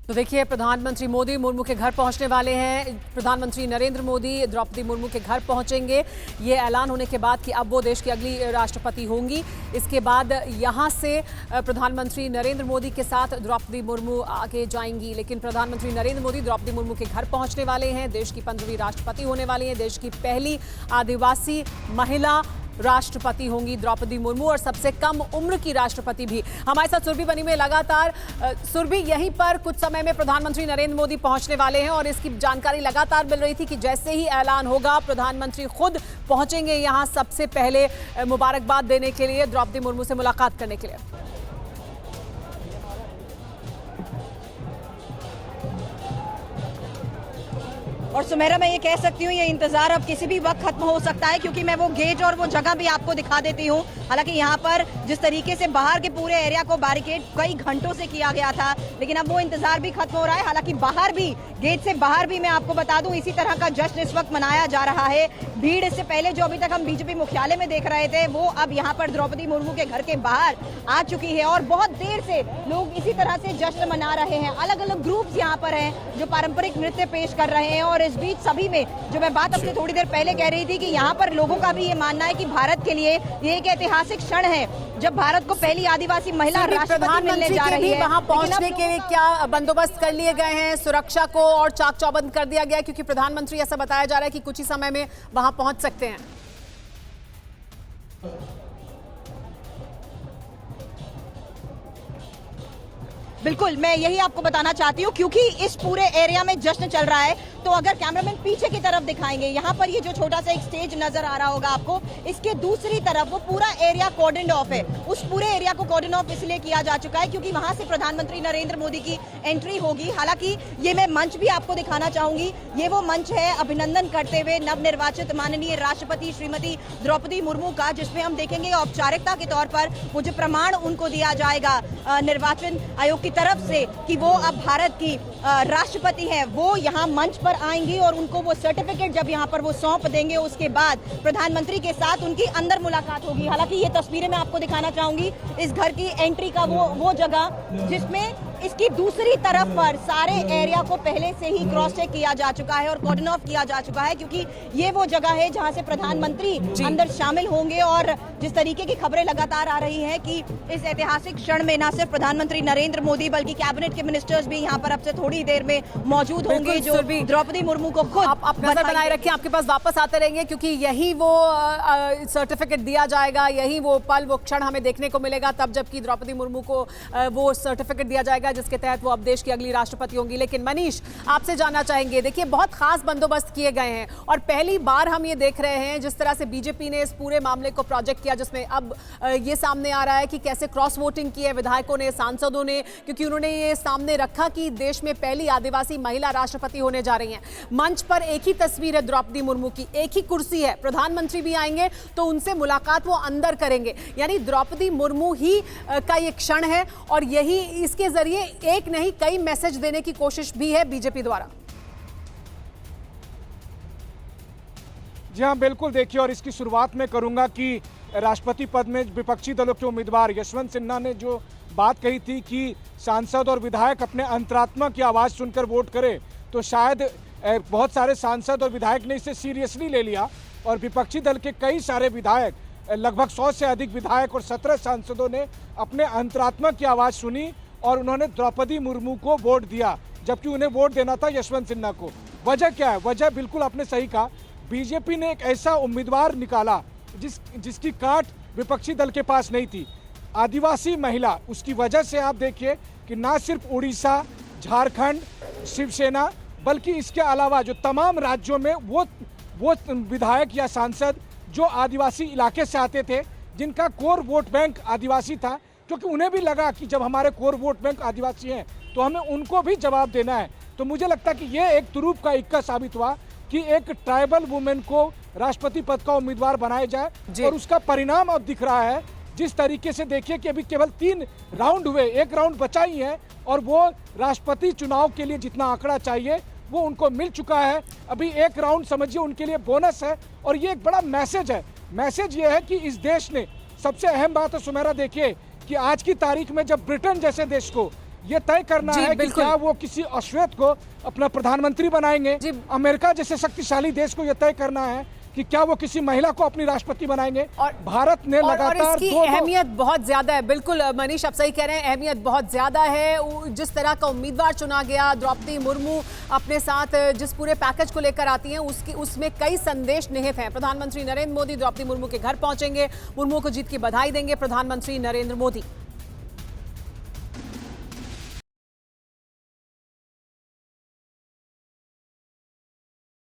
तो देखिए, प्रधानमंत्री मोदी मुर्मू के घर पहुंचने वाले हैं। प्रधानमंत्री नरेंद्र मोदी द्रौपदी मुर्मू के घर पहुंचेंगे। ये ऐलान होने के बाद कि अब वो देश की अगली राष्ट्रपति होंगी। इसके बाद यहां से प्रधानमंत्री नरेंद्र मोदी के साथ द्रौपदी मुर्मू आगे जाएंगी। लेकिन प्रधानमंत्री नरेंद्र मोदी द्रौपदी मुर्मू के घर पहुंचने वाले हैं। देश की 15वीं राष्ट्रपति होने वाली हैं। देश की पहली आदिवासी महिला राष्ट्रपति होंगी द्रौपदी मुर्मू, और सबसे कम उम्र की राष्ट्रपति भी। हमारे साथ सुरभि बनी में लगातार। सुरभि, यहीं पर कुछ समय में प्रधानमंत्री नरेंद्र मोदी पहुंचने वाले हैं और इसकी जानकारी लगातार मिल रही थी कि जैसे ही ऐलान होगा प्रधानमंत्री खुद पहुंचेंगे यहां सबसे पहले मुबारकबाद देने के लिए, द्रौपदी मुर्मू से मुलाकात करने के लिए। और सुमेरा, मैं ये कह सकती हूँ ये इंतजार अब किसी भी वक्त खत्म हो सकता है, क्योंकि मैं वो गेट और वो जगह भी आपको दिखा देती हूँ। हालांकि यहाँ पर जिस तरीके से बाहर के पूरे एरिया को बैरिकेड कई घंटों से किया गया था, लेकिन अब वो इंतजार भी खत्म हो रहा है। हालांकि बाहर भी, गेट से बाहर भी मैं आपको बता दूं, इसी तरह का जश्न इस वक्त मनाया जा रहा है। भीड़ इससे पहले जो अभी तक हम बीजेपी मुख्यालय में देख रहे थे, वो अब यहाँ पर द्रौपदी मुर्मू के घर के बाहर आ चुकी है और बहुत देर से लोग इसी तरह से जश्न मना रहे हैं। अलग अलग ग्रुप्स यहाँ पर हैं जो पारंपरिक नृत्य पेश कर रहे हैं, और इस बीच सभी में जो मैं बात अपने थोड़ी देर पहले कह रही थी कि यहाँ पर लोगों का भी ये मानना है कि भारत के लिए ये एक ऐतिहासिक क्षण है जब भारत को पहली आदिवासी महिला राष्ट्रपति मिलने जा रही है। वहां पहुंचने के लिए क्या बंदोबस्त कर लिए गए हैं? सुरक्षा को और चाक चौबंद कर दिया गया है, क्योंकि प्रधानमंत्री ऐसा बताया जा रहा है कि कुछ ही समय में वहां पहुंच सकते हैं। बिल्कुल, मैं यही आपको बताना चाहती हूँ, क्योंकि इस पूरे एरिया में जश्न चल रहा है। तो अगर कैमरामैन पीछे की तरफ दिखाएंगे, यहाँ पर ये जो छोटा सा एक स्टेज नजर आ रहा होगा आपको, इसके दूसरी तरफ वो पूरा एरिया कॉर्डन ऑफ है। उस पूरे एरिया को कॉर्डन ऑफ इसलिए किया जा चुका है क्योंकि वहां से प्रधानमंत्री नरेंद्र मोदी की एंट्री होगी। हालांकि ये मैं मंच भी आपको दिखाना चाहूंगी। ये वो मंच है अभिनंदन करते हुए नवनिर्वाचित माननीय राष्ट्रपति श्रीमती द्रौपदी मुर्मू का, जिसमें हम देखेंगे औपचारिकता के तौर पर वो जो प्रमाण उनको दिया जाएगा निर्वाचन आयोग की तरफ से कि वो अब भारत की राष्ट्रपति है, वो यहाँ मंच पर आएंगी और उनको वो सर्टिफिकेट जब यहाँ पर वो सौंप देंगे, उसके बाद प्रधानमंत्री के साथ उनकी अंदर मुलाकात होगी। हालांकि ये तस्वीरें मैं आपको दिखाना चाहूंगी इस घर की एंट्री का वो जगह, जिसमें इसकी दूसरी तरफ पर सारे एरिया को पहले से ही क्रॉस चेक किया जा चुका है और कॉर्डन ऑफ किया जा चुका है, क्योंकि ये वो जगह है जहां से प्रधानमंत्री अंदर शामिल होंगे। और जिस तरीके की खबरें लगातार आ रही हैं कि इस ऐतिहासिक क्षण में न सिर्फ प्रधानमंत्री नरेंद्र मोदी बल्कि कैबिनेट के मिनिस्टर्स भी यहाँ पर अब से थोड़ी देर में मौजूद होंगे, जो द्रौपदी मुर्मू को खुद आप नजर बनाए रखें। आपके पास वापस आते रहेंगे, क्योंकि यही वो सर्टिफिकेट दिया जाएगा, यही वो पल, वो क्षण हमें देखने को मिलेगा तब जबकि द्रौपदी मुर्मू को वो सर्टिफिकेट दिया जाएगा जिसके तहत वो अब देश की अगली राष्ट्रपति होंगी। लेकिन मनीष, आपसे जानना चाहेंगे, देखिए बहुत खास बंदोबस्त किए गए हैं और पहली बार हम ये देख रहे हैं जिस तरह से बीजेपी ने इस पूरे मामले को प्रोजेक्ट किया, जिसमें अब ये सामने आ रहा है कि कैसे क्रॉस वोटिंग की है विधायकों ने, सांसदों ने, क्योंकि उन्होंने ये सामने रखा कि देश में पहली आदिवासी महिला राष्ट्रपति होने जा रही हैं। मंच पर एक ही तस्वीर है द्रौपदी मुर्मू की, एक ही कुर्सी है, प्रधानमंत्री भी आएंगे तो उनसे मुलाकात वो अंदर करेंगे। यानी द्रौपदी मुर्मू ही का ये क्षण है और यही इसके जरिए एक नहीं कई मैसेज देने की कोशिश भी है बीजेपी द्वारा। जी हाँ, बिल्कुल। देखिए, और इसकी शुरुआत में करूंगा कि राष्ट्रपति पद में विपक्षी दलों के उम्मीदवार यशवंत सिन्हा ने जो बात कही थी कि सांसद और विधायक अपने अंतरात्मा की आवाज़ सुनकर वोट करें, तो शायद बहुत सारे सांसद और विधायक ने इसे सीरियसली ले लिया और विपक्षी दल के कई सारे विधायक, लगभग 100 से अधिक विधायक और 17 सांसदों ने अपने अंतरात्मा की आवाज़ सुनी और उन्होंने द्रौपदी मुर्मू को वोट दिया, जबकि उन्हें वोट देना था यशवंत सिन्हा को। वजह क्या है? वजह बिल्कुल आपने सही कहा, बीजेपी ने एक ऐसा उम्मीदवार निकाला जिसकी काट विपक्षी दल के पास नहीं थी, आदिवासी महिला। उसकी वजह से आप देखिए कि ना सिर्फ उड़ीसा, झारखंड, शिवसेना, बल्कि इसके अलावा जो तमाम राज्यों में वो विधायक या सांसद जो आदिवासी इलाके से आते थे, जिनका कोर वोट बैंक आदिवासी था, क्योंकि उन्हें भी लगा कि जब हमारे कोर वोट बैंक आदिवासी हैं तो हमें उनको भी जवाब देना है। तो मुझे लगता है कि ये एक तुरूप का इक्का साबित हुआ कि एक ट्राइबल वुमेन को राष्ट्रपति पद का उम्मीदवार बनाया जाए और उसका परिणाम अब दिख रहा है। जिस तरीके से देखिए कि अभी केवल 3 राउंड हुए, 1 राउंड बचा ही है और वो राष्ट्रपति चुनाव के लिए जितना आंकड़ा चाहिए वो उनको मिल चुका है। अभी 1 राउंड समझिए उनके लिए बोनस है और ये एक बड़ा मैसेज है। मैसेज ये है कि इस देश ने, सबसे अहम बात है सुमेरा, देखिए कि आज की तारीख में जब ब्रिटेन जैसे देश को ये तय करना जी, है कि बिल्कुल। क्या वो किसी अश्वेत को अपना प्रधानमंत्री बनाएंगे। जी। अमेरिका जैसे शक्तिशाली देश को यह तय करना है कि क्या वो किसी महिला को अपनी राष्ट्रपति बनाएंगे। और भारत ने और लगातार इसकी दो अहमियत बहुत ज्यादा है। बिल्कुल मनीष, आप सही कह रहे हैं, अहमियत बहुत ज्यादा है। जिस तरह का उम्मीदवार चुना गया, द्रौपदी मुर्मू अपने साथ जिस पूरे पैकेज को लेकर आती हैं उसमें कई संदेश निहित हैं। प्रधानमंत्री नरेंद्र मोदी द्रौपदी मुर्मू के घर पहुंचेंगे, मुर्मू को जीत की बधाई देंगे प्रधानमंत्री नरेंद्र मोदी।